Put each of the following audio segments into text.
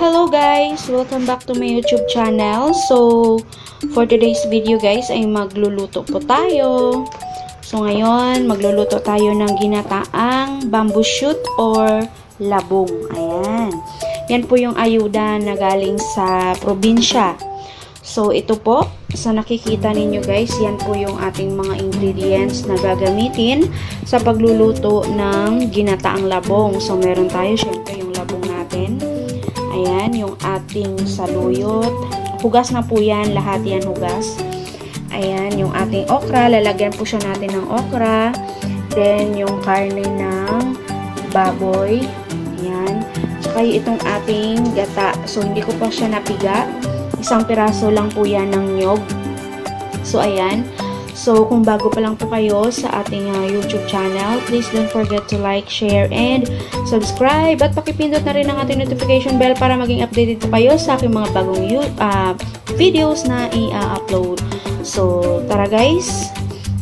Hello guys! Welcome back to my YouTube channel. So, for today's video guys ay magluluto po tayo. So, ngayon magluluto tayo ng ginataang bamboo shoot or labong. Ayan. Yan po yung ayuda na galing sa probinsya. So, ito po, sa nakikita ninyo guys, yan po yung ating mga ingredients na gagamitin sa pagluluto ng ginataang labong. So, meron tayo syempre yung labong natin. Ayan, yung ating saluyot. Hugas na po yan, lahat yan hugas. Ayan, yung ating okra, lalagyan po siya natin ng okra. Then, yung karne ng baboy. Ayan. Tsaka itong ating gata. So, hindi ko pa siya napiga. Isang piraso lang po yan ng nyog. So, ayan. So, kung bago pa lang po kayo sa ating YouTube channel, please don't forget to like, share, and subscribe. At pakipindot na rin ang ating notification bell para maging updated po kayo sa aking mga bagong videos na i-upload. So, tara guys.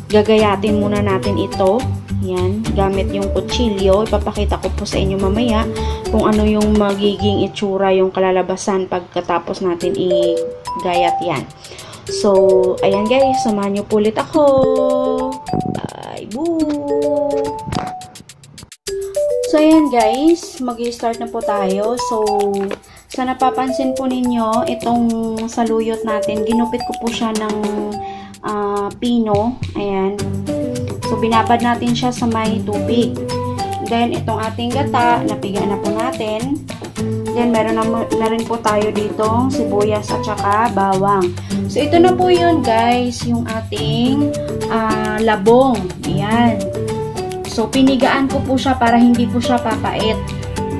Gagayatin muna natin ito. Yan, gamit yung kutsilyo. Ipapakita ko po sa inyo mamaya kung ano yung magiging itsura, yung kalalabasan pagkatapos natin i-gayat yan. So, ayan guys, samahan nyo po ulit ako. Bye, boo! So, ayan guys, mag-i-start na po tayo. So, sa napapansin po ninyo, itong saluyot natin, ginupit ko po siya ng pino. Ayan. So, binabad natin siya sa may tubig. Then, itong ating gata, napiga na po natin. Then, meron na rin po tayo dito, sibuyas at saka bawang. So, ito na po yun, guys, yung ating labong. Ayan. So, pinigaan ko po siya para hindi po siya papait.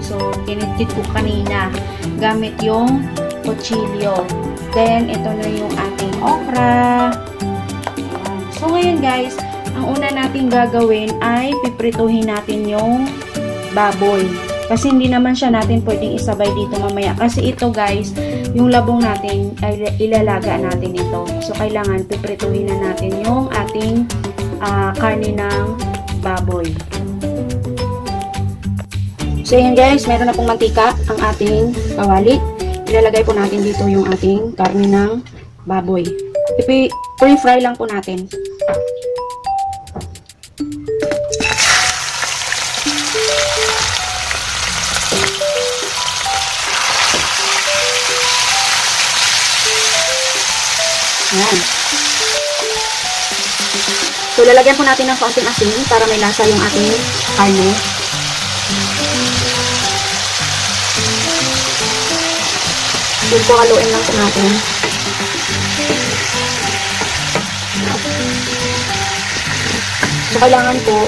So, kinitit ko kanina gamit yung kutsilyo. Then, ito na yung ating okra. Ayan. So, ngayon, guys, ang una natin gagawin ay piprituhin natin yung baboy. Kasi hindi naman siya natin pwedeng isabay dito mamaya. Kasi ito guys, yung labong natin ay ilalaga natin ito. So, kailangan piprituhin na natin yung ating karne ng baboy. So, yun guys, meron na pong mantika ang ating kawali. Ilalagay po natin dito yung ating karne ng baboy. Pre-fry lang po natin. Ayan. So, lalagyan po natin ng kaunting asin para may lasa yung ating karne. Yun po, haluin lang po natin. So, kailangan po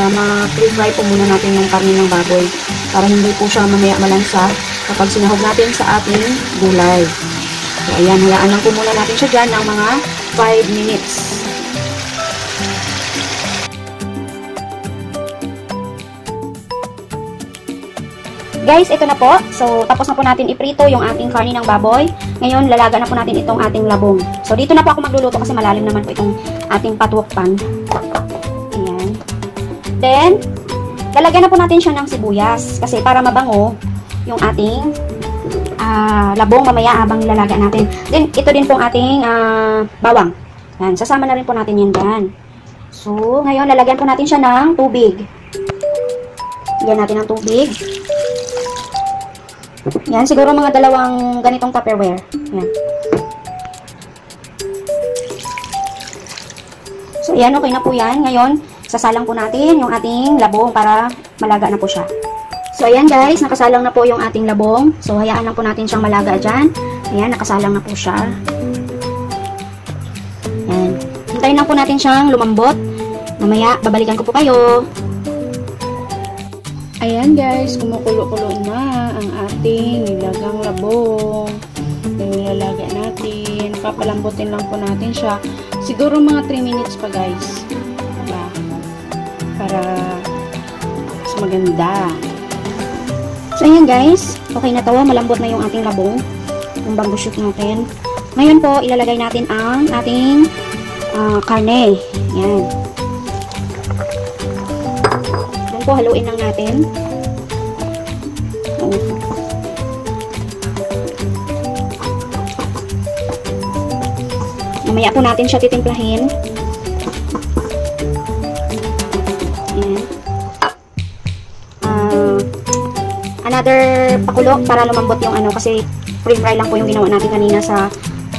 ma-pre-fry po muna natin yung karne ng baboy para hindi po siya mamaya malansa kapag sinahog natin sa ating gulay. So, ayan, hayaan lang po muna natin siya dyan ng mga 5 minutes. Guys, ito na po. So, tapos na po natin iprito yung ating karne ng baboy. Ngayon, lalaga na po natin itong ating labong. So, dito na po ako magluluto kasi malalim naman po itong ating patuwak pan. Ayan. Then, lalagyan na po natin siya ng sibuyas kasi para mabango yung ating labong mamaya habang nilalaga natin. Then, ito din pong ating bawang. Yan, sasama na rin po natin yan dyan. So, ngayon, lalagyan po natin siya ng tubig. Lagyan natin ng tubig. Yan, siguro mga 2 ganitong Tupperware. Yan. So, yan, okay na po yan. Ngayon, sasalang po natin yung ating labong para malaga na po siya. So, ayan guys, nakasalang na po yung ating labong. So, hayaan lang po natin siyang malaga dyan. Ayan, nakasalang na po siya. Ayan. Hintayin lang po natin siyang lumambot. Mamaya, babalikan ko po kayo. Ayan guys, kumukulo-kulo na ang ating nilagang labong. Nilalaga natin. Papalambutin lang po natin siya. Siguro mga 3 minutes pa guys. Diba? Para mas maganda. So, ayan guys. Okay na to. Malambot na yung ating labong. Yung bamboo shoot natin. Ngayon po, ilalagay natin ang ating karne. Ayan. Then po, haluin lang natin. Mamaya po natin siya titimplahin. Ayan. Another pakulo para lumambot yung ano, kasi pre-fry lang po yung ginawa natin kanina sa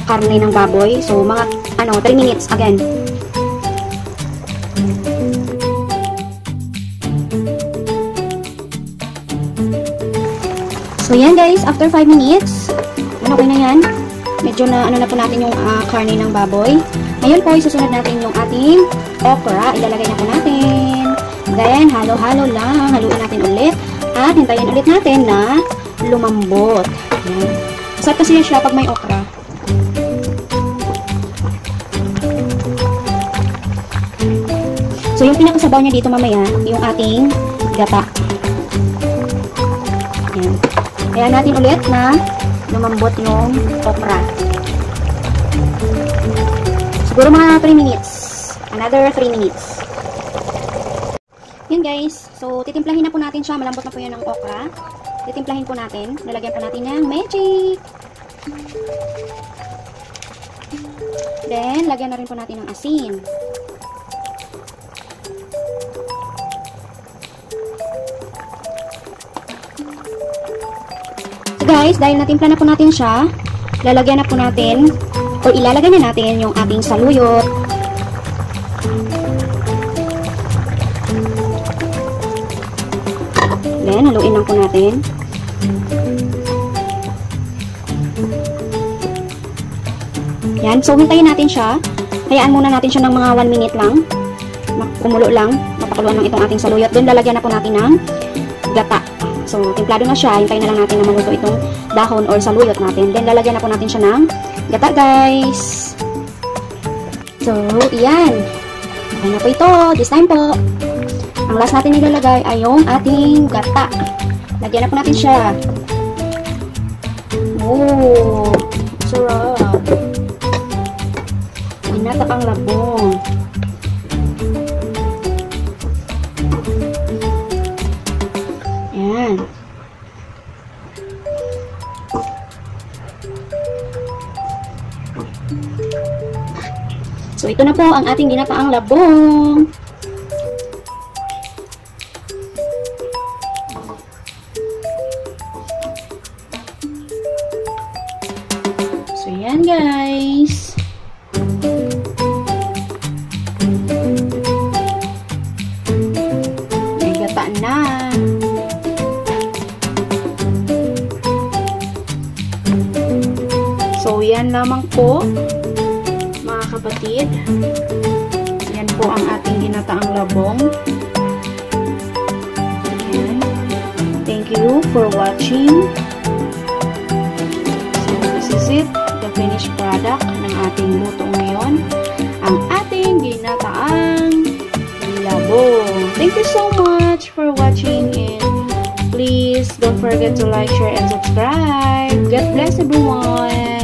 karne ng baboy. So, mga 3 minutes again. So, yan guys, after 5 minutes, okay na yan. Medyo na, na po natin yung karne ng baboy. Ngayon po, isusunod natin yung ating okra. Ilalagay na po natin. Then, halo-halo lang. Haluin natin ulit. At hintayin ulit natin na lumambot. Yan. Sarap kasi siya pag may okra. So, yung pinakasabaw niya dito mamaya, yung ating gata. Yan. Kaya natin ulit na lumambot yung okra. Siguro mga 3 minutes. Another 3 minutes. Yan guys. So, titimplahin na po natin siya. Malambot na po yan ng okra. Titimplahin po natin. Nalagyan po natin ng magic. Then, lagyan na rin po natin ng asin. Guys, dahil natimpla na po natin siya, lalagyan na po natin o ilalagay na natin yung ating saluyot. Then, haluin lang po natin. Yan, so hintayin natin siya. Hayaan muna natin siya ng mga 1 minute lang. Kumulo lang, mapakuluan lang itong ating saluyot. Then, lalagyan na po natin ng gata. So, timplado na siya. Hintayin na lang natin na maluto itong dahon or saluyot natin. Then, lalagyan na po natin siya ng gata, guys. So, iyan. Okay na po ito. This time po. Ang last natin nilalagay ay yung ating gata. Lagyan na po natin siya. Oh, sarap. Ginataang labong. Ayan. So, ito na po ang ating ginataang labong. So, yan guys. May gata na. So, yan lamang po, mga kapatid. Yan po ang ating ginataang labong. Ayan. Thank you for watching. So, this is it. The finished product ng ating luto ngayon. Ang ating ginataang labong. Thank you so much for watching, and please don't forget to like, share, and subscribe. God bless everyone.